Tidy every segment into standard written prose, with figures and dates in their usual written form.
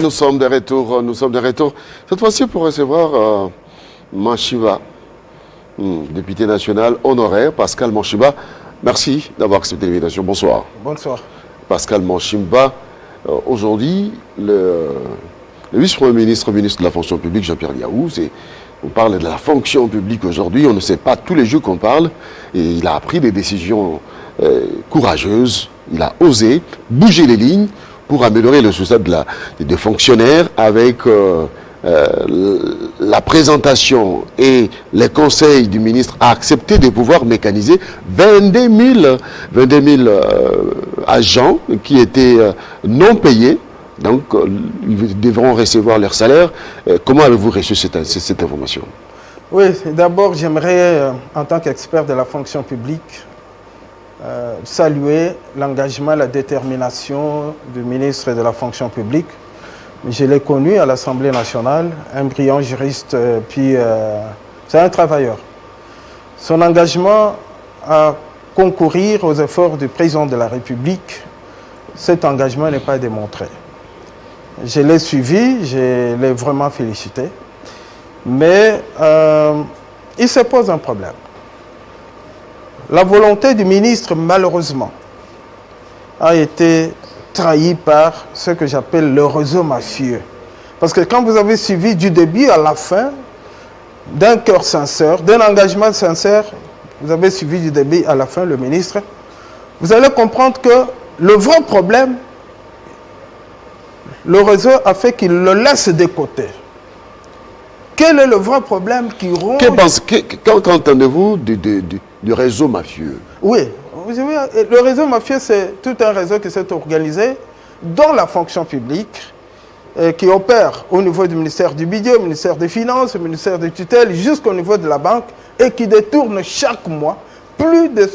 Nous sommes de retour. Cette fois-ci pour recevoir Manshiba, député national honoraire, Pascal Manshiba. Merci d'avoir accepté l'invitation. Bonsoir. Bonsoir. Pascal Manshiba, aujourd'hui, le vice-premier ministre de la fonction publique, Jean-Pierre Liaou, on parle de la fonction publique aujourd'hui, on ne sait pas tous les jours qu'on parle, et il a pris des décisions courageuses, il a osé bouger les lignes pour améliorer le succès des fonctionnaires avec la présentation et les conseils du ministre a accepté de pouvoir mécaniser 22 000 agents qui étaient non payés. Donc, ils devront recevoir leur salaire. Comment avez-vous reçu cette information? Oui, d'abord, j'aimerais, en tant qu'expert de la fonction publique, saluer l'engagement, la détermination du ministre de la fonction publique. Je l'ai connu à l'Assemblée nationale, un brillant juriste, puis c'est un travailleur. Son engagement à concourir aux efforts du président de la République, cet engagement n'est pas démontré. Je l'ai suivi, je l'ai vraiment félicité, mais il se pose un problème. La volonté du ministre, malheureusement, a été trahie par ce que j'appelle le réseau mafieux. Parce que quand vous avez suivi du début à la fin, d'un cœur sincère, d'un engagement sincère, vous avez suivi du début à la fin le ministre, vous allez comprendre que le vrai problème, le réseau a fait qu'il le laisse de côté. Quel est le vrai problème qui ronge... Qu'entendez-vous du réseau mafieux? Oui, vous savez, le réseau mafieux, c'est tout un réseau qui s'est organisé dans la fonction publique, qui opère au niveau du ministère du Budget, au ministère des Finances, au ministère des tutelles, jusqu'au niveau de la banque, et qui détourne chaque mois plus de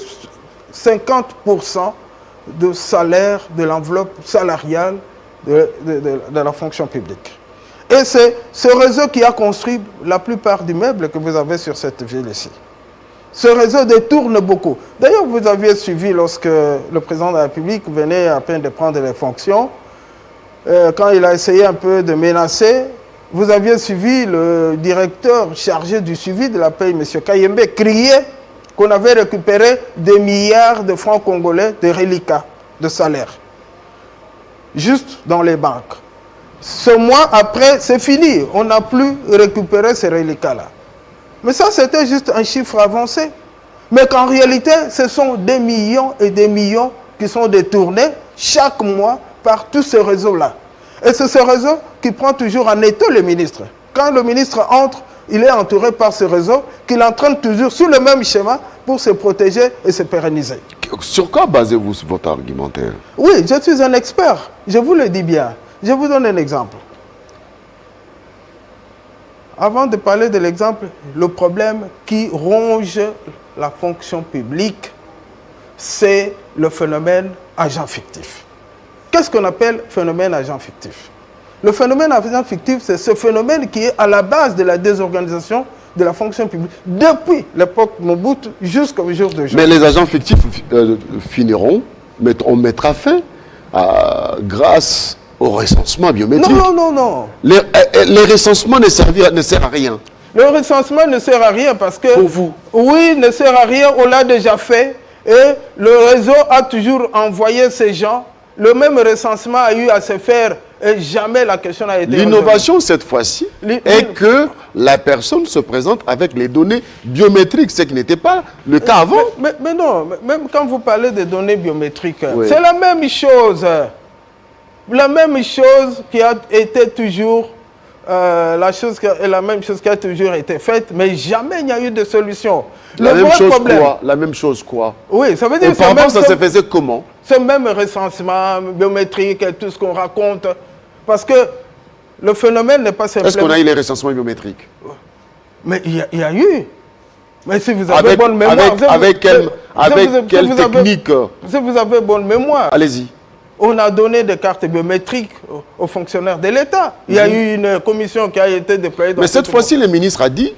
50% de salaire, de l'enveloppe salariale de la fonction publique. Et c'est ce réseau qui a construit la plupart des meubles que vous avez sur cette ville ici. Ce réseau détourne beaucoup. D'ailleurs, vous aviez suivi lorsque le président de la République venait à peine de prendre les fonctions, quand il a essayé un peu de menacer, vous aviez suivi le directeur chargé du suivi de la paie, M. Kayembe, crier qu'on avait récupéré des milliards de francs congolais de reliquats de salaire, juste dans les banques. Ce mois après, c'est fini. On n'a plus récupéré ces reliquats-là. Mais ça, c'était juste un chiffre avancé. Mais qu'en réalité, ce sont des millions et des millions qui sont détournés chaque mois par tous ces réseaux-là. Et c'est ce réseau qui prend toujours en étau le ministre. Quand le ministre entre, il est entouré par ce réseau qu'il entraîne toujours sur le même schéma pour se protéger et se pérenniser. Sur quoi basez-vous votre argumentaire? Oui, je suis un expert. Je vous le dis bien. Je vous donne un exemple. Avant de parler de l'exemple, le problème qui ronge la fonction publique, c'est le phénomène agent fictif. Qu'est-ce qu'on appelle phénomène agent fictif? Le phénomène agent fictif, c'est ce phénomène qui est à la base de la désorganisation de la fonction publique, depuis l'époque Mobutu jusqu'au jour d'aujourd'hui. Mais les agents fictifs finiront, mais on mettra fin grâce au recensement biométrique. Non. Les recensements ne servent à rien. Le recensement ne sert à rien parce que... Pour vous? Oui, ne sert à rien, on l'a déjà fait. Et le réseau a toujours envoyé ces gens. Le même recensement a eu à se faire et jamais la question n'a été... L'innovation cette fois-ci est que la personne se présente avec les données biométriques, ce qui n'était pas le cas avant. Mais non, même quand vous parlez de données biométriques, oui, c'est la même chose. La même chose qui a été toujours, la même chose qui a toujours été faite, mais jamais il n'y a eu de solution. La même chose quoi? Oui, ça veut dire que ça se faisait comment? Ce même recensement biométrique et tout ce qu'on raconte. Parce que le phénomène n'est pas simplement... Est-ce qu'on a eu les recensements biométriques? Mais il y a eu. Mais si vous avez bonne mémoire... Avec quelle technique? Si vous avez bonne mémoire... Allez-y. On a donné des cartes biométriques aux fonctionnaires de l'État. Il y a eu une commission qui a été déployée... Mais cette fois-ci, le ministre a dit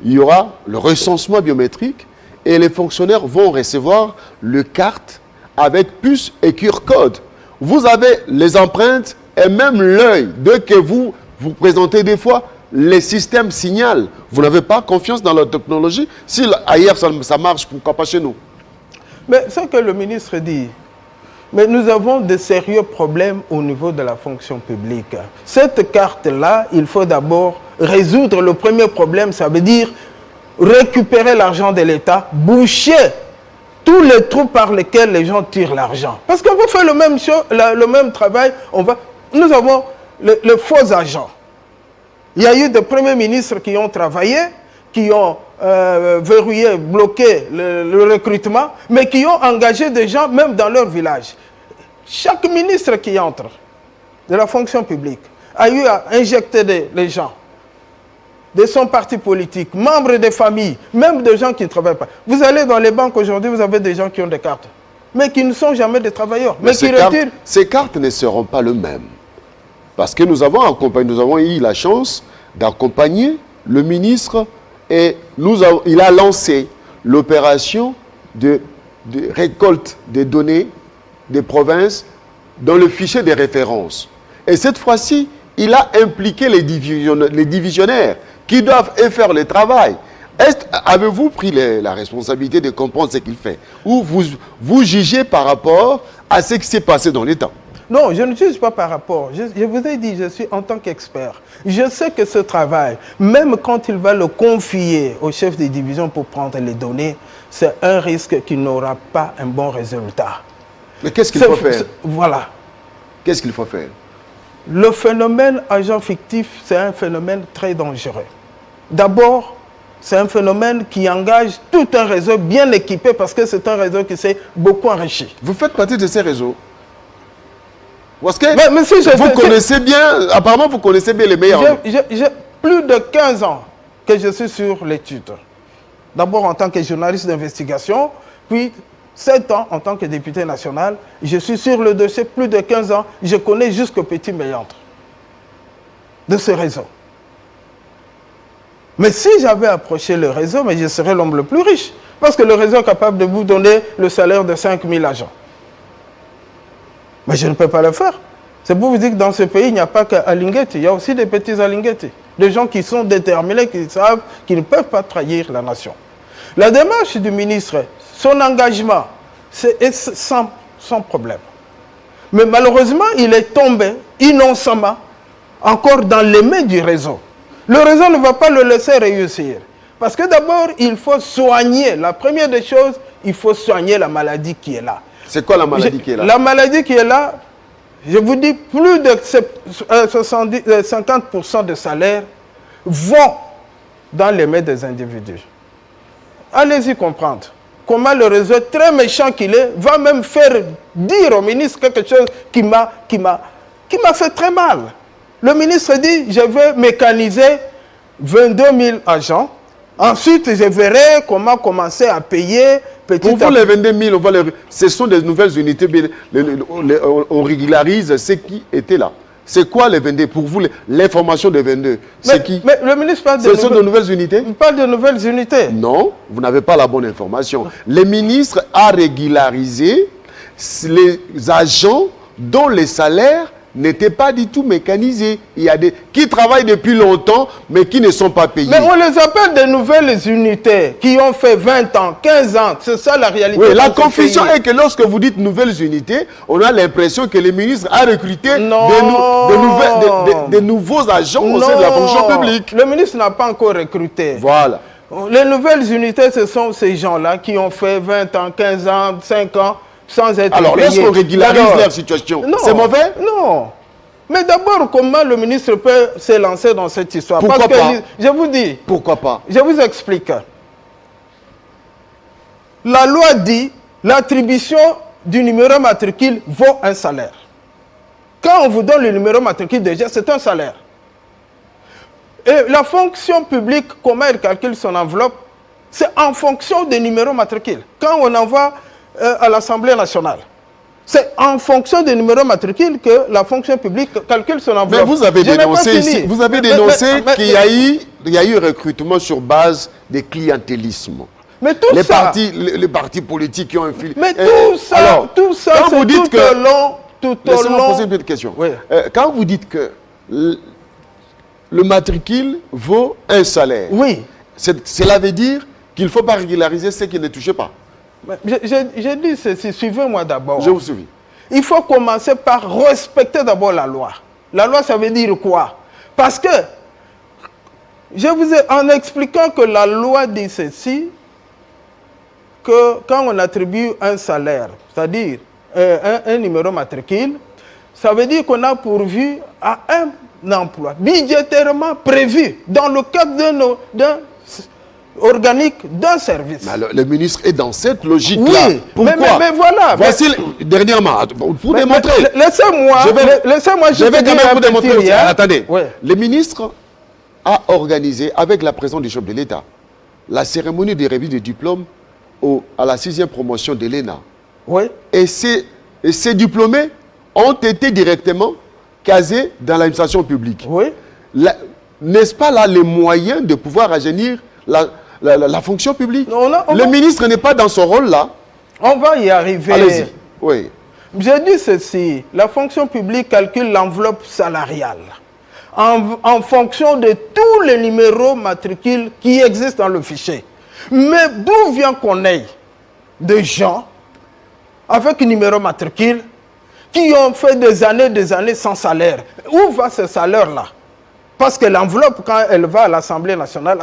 il y aura le recensement biométrique et les fonctionnaires vont recevoir le carte avec puce et QR code. Vous avez les empreintes Et même l'œil, dès que vous présentez des fois, les systèmes signalent. Vous n'avez pas confiance dans la technologie. Si ailleurs ça marche, pourquoi pas chez nous? Mais ce que le ministre dit, mais nous avons de sérieux problèmes au niveau de la fonction publique. Cette carte-là, il faut d'abord résoudre le premier problème, ça veut dire récupérer l'argent de l'État, boucher tous les trous par lesquels les gens tirent l'argent. Parce qu'on va faire le même travail, nous avons le faux agent. Il y a eu des premiers ministres qui ont travaillé, qui ont verrouillé, bloqué le recrutement, mais qui ont engagé des gens même dans leur village. Chaque ministre qui entre de la fonction publique a eu à injecter les gens de son parti politique, membres des familles, même des gens qui ne travaillent pas. Vous allez dans les banques aujourd'hui, vous avez des gens qui ont des cartes, mais qui ne sont jamais des travailleurs. Mais qui retirent... Ces cartes ne seront pas les mêmes. Parce que nous avons eu la chance d'accompagner le ministre et il a lancé l'opération de récolte des données des provinces dans le fichier des références. Et cette fois-ci, il a impliqué les divisionnaires qui doivent faire le travail. Avez-vous pris la responsabilité de comprendre ce qu'il fait? Ou vous jugez par rapport à ce qui s'est passé dans l'État? Non, je ne juge pas par rapport. Je vous ai dit, je suis en tant qu'expert. Je sais que ce travail, même quand il va le confier au chef de division pour prendre les données, c'est un risque qu'il n'aura pas un bon résultat. Mais qu'est-ce qu'il faut faire? Voilà. Qu'est-ce qu'il faut faire? Le phénomène agent fictif, c'est un phénomène très dangereux. D'abord, c'est un phénomène qui engage tout un réseau bien équipé parce que c'est un réseau qui s'est beaucoup enrichi. Vous faites partie de ces réseaux? Parce que mais si vous connaissez bien, apparemment vous connaissez bien les meilleurs. J'ai plus de 15 ans que je suis sur l'étude. D'abord en tant que journaliste d'investigation, puis 7 ans en tant que député national. Je suis sur le dossier plus de 15 ans. Je connais jusqu'au petit méandre de ce réseau. Mais si j'avais approché le réseau, mais je serais l'homme le plus riche. Parce que le réseau est capable de vous donner le salaire de 5 000 agents. Mais je ne peux pas le faire. C'est pour vous dire que dans ce pays, il n'y a pas qu'Alinguetti. Il y a aussi des petits Alinguetti. Des gens qui sont déterminés, qui savent qu'ils ne peuvent pas trahir la nation. La démarche du ministre, son engagement, c'est sans problème. Mais malheureusement, il est tombé innocemment encore dans les mains du réseau. Le réseau ne va pas le laisser réussir. Parce que d'abord, il faut soigner. La première des choses, il faut soigner la maladie qui est là. C'est quoi la maladie qui est là? La maladie qui est là, je vous dis, plus de 50% de salaires vont dans les mains des individus. Allez-y comprendre comment le réseau, très méchant qu'il est, va même faire dire au ministre quelque chose qui m'a fait très mal. Le ministre dit, je vais mécaniser 22 000 agents. Ensuite, je verrai comment commencer à payer petit à petit. Pour vous, les 22 000, ce sont des nouvelles unités. On régularise ce qui était là. C'est quoi les 22? Pour vous, l'information des 22, c'est qui? Mais le ministre parle Ce sont de nouvelles unités? Il parle de nouvelles unités. Non, vous n'avez pas la bonne information. Le ministre a régularisé les agents dont les salaires n'étaient pas du tout mécanisés. Il y a des qui travaillent depuis longtemps, mais qui ne sont pas payés. Mais on les appelle des nouvelles unités, qui ont fait 20 ans, 15 ans. C'est ça la réalité. Oui, la confusion est que lorsque vous dites nouvelles unités, on a l'impression que le ministre a recruté des nouveaux agents au sein de la fonction publique. Le ministre n'a pas encore recruté. Voilà. Les nouvelles unités, ce sont ces gens-là qui ont fait 20 ans, 15 ans, 5 ans, sans être Alors, payés. lorsqu'on régularise leur situation, c'est mauvais? Non. Mais d'abord, comment le ministre peut se lancer dans cette histoire? Pourquoi pas? Je vous dis. Pourquoi pas? Je vous explique. La loi dit l'attribution du numéro matricule vaut un salaire. Quand on vous donne le numéro matricule, déjà, c'est un salaire. Et la fonction publique, comment elle calcule son enveloppe? C'est en fonction des numéros matricules. Quand on envoie à l'Assemblée nationale, c'est en fonction des numéros matricules que la fonction publique calcule son enveloppe. Mais vous avez dénoncé ici, vous avez dénoncé qu'il y a eu recrutement sur base de clientélisme. Mais tout les partis politiques qui ont infiltré. Mais tout ça, alors, c'est tout au long tout au Laissez-moi long... poser une petite question. Oui. Quand vous dites que le matricule vaut un salaire, Oui. cela veut dire qu'il ne faut pas régulariser ceux qui ne touchent pas. Mais j'ai dit ceci, suivez-moi d'abord. Je vous suis. Il faut commencer par respecter d'abord la loi. La loi, ça veut dire quoi? Parce que, je vous ai, en expliquant que la loi dit ceci, que quand on attribue un salaire, c'est-à-dire un numéro matricule, ça veut dire qu'on a pourvu à un emploi budgétairement prévu dans le cadre d'un organique d'un service. Mais alors, le ministre est dans cette logique-là. Oui, Pourquoi? mais voilà. Voici, dernièrement, pour démontrer. Laissez-moi, je vais quand même vous démontrer aussi. Attendez. Oui. Le ministre a organisé, avec la présence du chef de l'État, la cérémonie de remise de diplôme à la 6e promotion de l'ENA. Oui. Et ces diplômés ont été directement casés dans l'administration publique. Oui. N'est-ce pas là les moyens de pouvoir rajeunir la fonction publique? Le ministre n'est pas dans ce rôle-là. On va y arriver. Allez-y. Oui. J'ai dit ceci, la fonction publique calcule l'enveloppe salariale en fonction de tous les numéros matricules qui existent dans le fichier. Mais d'où vient qu'on ait des gens avec un numéro matricule qui ont fait des années sans salaire? Où va ce salaire-là? Parce que l'enveloppe, quand elle va à l'Assemblée nationale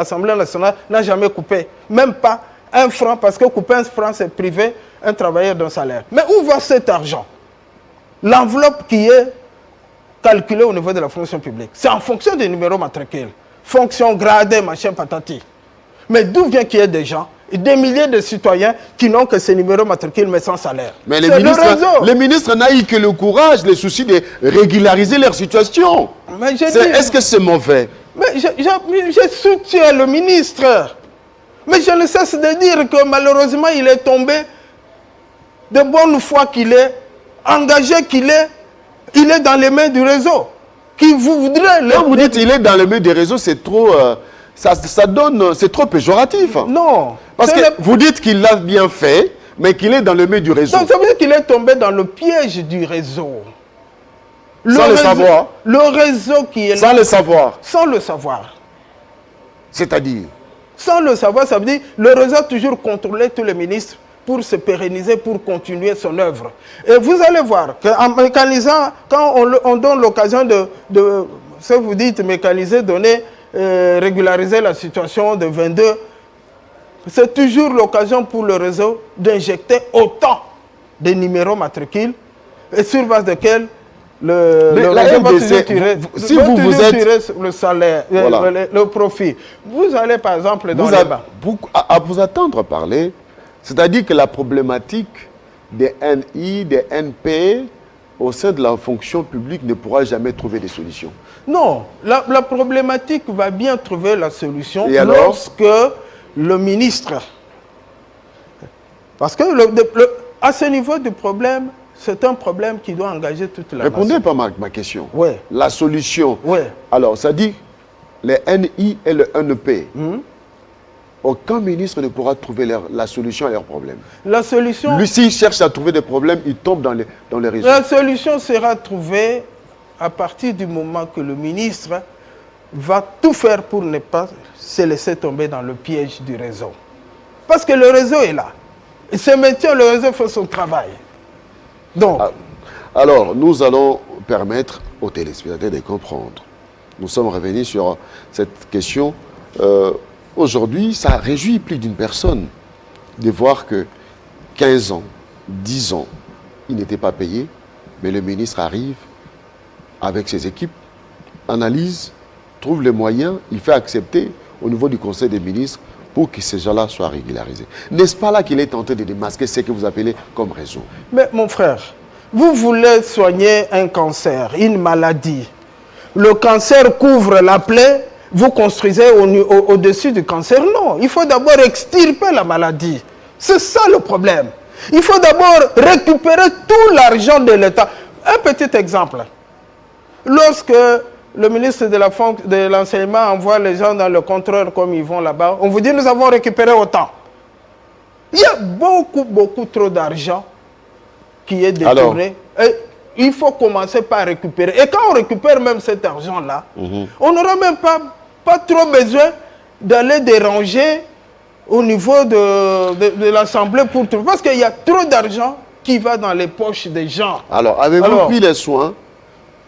n'a jamais coupé, même pas un franc, parce que couper un franc, c'est priver un travailleur d'un salaire. Mais où va cet argent? L'enveloppe qui est calculée au niveau de la fonction publique, c'est en fonction des numéros matricules, fonction gradée, machin, patati. Mais d'où vient qu'il y ait des gens, des milliers de citoyens qui n'ont que ces numéros matricules mais sans salaire? Mais les ministres n'ont eu que le courage, le souci de régulariser leur situation. Est-ce que c'est mauvais? Mais je soutiens le ministre. Mais je ne cesse de dire que malheureusement, il est tombé de bonne foi qu'il est, engagé qu'il est, il est dans les mains du réseau. Qui voudrait... Quand vous dites qu'il est dans les mains du réseau, c'est trop... c'est trop péjoratif. Non. Parce que vous dites qu'il l'a bien fait, mais qu'il est dans le milieu du réseau. Donc ça veut dire qu'il est tombé dans le piège du réseau. Sans le savoir. Le réseau qui est là. Sans le savoir. Sans le savoir. C'est-à-dire? Sans le savoir, ça veut dire le réseau a toujours contrôlé tous les ministres pour se pérenniser, pour continuer son œuvre. Et vous allez voir qu'en mécanisant, quand on donne l'occasion de ce que vous dites, mécaniser, donner, régulariser la situation de 22, c'est toujours l'occasion pour le réseau d'injecter autant de numéros matricules et sur base desquels le réseau va toujours tirer, le salaire, voilà. le profit. Vous allez par exemple dans les bancs. À vous attendre parler, c'est-à-dire que la problématique des NI, des NP au sein de la fonction publique ne pourra jamais trouver des solutions. Non, la problématique va bien trouver la solution lorsque le ministre... Parce que à ce niveau du problème, c'est un problème qui doit engager toute la nation. Répondez pas ma question. Oui. La solution. Oui. Alors, ça dit, les NI et le NP, aucun ministre ne pourra trouver la solution à leurs problèmes. La solution... Lui, s'il cherche à trouver des problèmes, il tombe dans les réseaux. La solution sera trouvée à partir du moment que le ministre va tout faire pour ne pas se laisser tomber dans le piège du réseau. Parce que le réseau est là. Il se maintient, le réseau fait son travail. Donc, alors, nous allons permettre aux téléspectateurs de comprendre. Nous sommes revenus sur cette question. Aujourd'hui, ça réjouit plus d'une personne de voir que 15 ans, 10 ans, il n'était pas payé, mais le ministre arrive avec ses équipes, analyse, trouve les moyens, il fait accepter au niveau du Conseil des ministres pour que ces gens-là soient régularisés. N'est-ce pas là qu'il est tenté de démasquer ce que vous appelez comme réseau? Mais mon frère, vous voulez soigner un cancer, une maladie. Le cancer couvre la plaie, vous construisez au-dessus du cancer. Non, il faut d'abord extirper la maladie. C'est ça le problème. Il faut d'abord récupérer tout l'argent de l'État. Un petit exemple. Lorsque le ministre de l'enseignement envoie les gens dans le contrôle comme ils vont là-bas, on vous dit nous avons récupéré autant. Il y a beaucoup trop d'argent qui est détourné. Et il faut commencer par récupérer. Et quand on récupère même cet argent-là, on n'aura même pas trop besoin d'aller déranger au niveau de l'Assemblée pour tout. Parce qu'il y a trop d'argent qui va dans les poches des gens. Alors, avez-vous pris les soins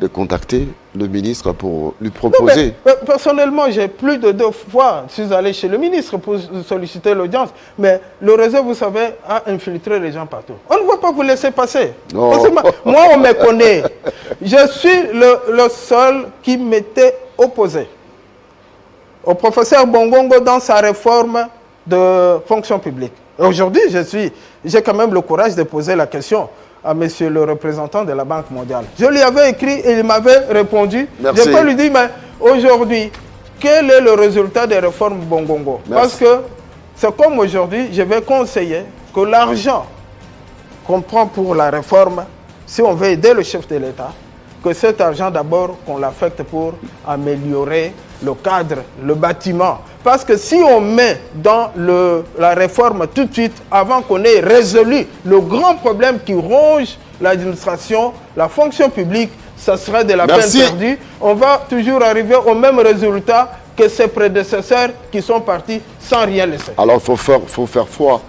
de contacter le ministre pour lui proposer? Non, mais, personnellement, j'ai plus de 2 fois, je suis allé chez le ministre pour solliciter l'audience. Mais le réseau, vous savez, a infiltré les gens partout. On ne va pas vous laisser passer. Non. Parce que moi, on me connaît. Je suis le seul qui m'était opposé au professeur Bongongo dans sa réforme de fonction publique. Aujourd'hui, j'ai quand même le courage de poser la question à monsieur le représentant de la Banque mondiale. Je lui avais écrit et il m'avait répondu. Merci. Je peux lui dire, mais aujourd'hui, quel est le résultat des réformes Bongongo? Merci. Parce que c'est comme aujourd'hui, je vais conseiller que l'argent qu'on prend pour la réforme, si on veut aider le chef de l'État, que cet argent d'abord qu'on l'affecte pour améliorer le cadre, le bâtiment. Parce que si on met dans la réforme tout de suite, avant qu'on ait résolu le grand problème qui ronge l'administration, la fonction publique, ça serait de la peine perdue. On va toujours arriver au même résultat que ses prédécesseurs qui sont partis sans rien laisser. Alors, il faut faire foi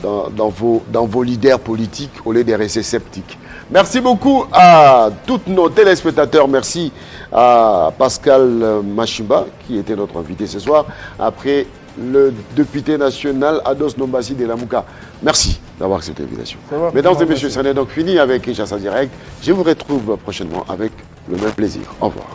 dans vos leaders politiques au lieu de rester sceptiques. Merci beaucoup à tous nos téléspectateurs. Merci à Pascal Machimba, qui était notre invité ce soir, après le député national Ados Nombasi de Lamouka. Merci d'avoir accepté l'invitation. Mesdames et messieurs, ça n'est donc fini avec Kinshasa Direct. Je vous retrouve prochainement avec le même plaisir. Au revoir.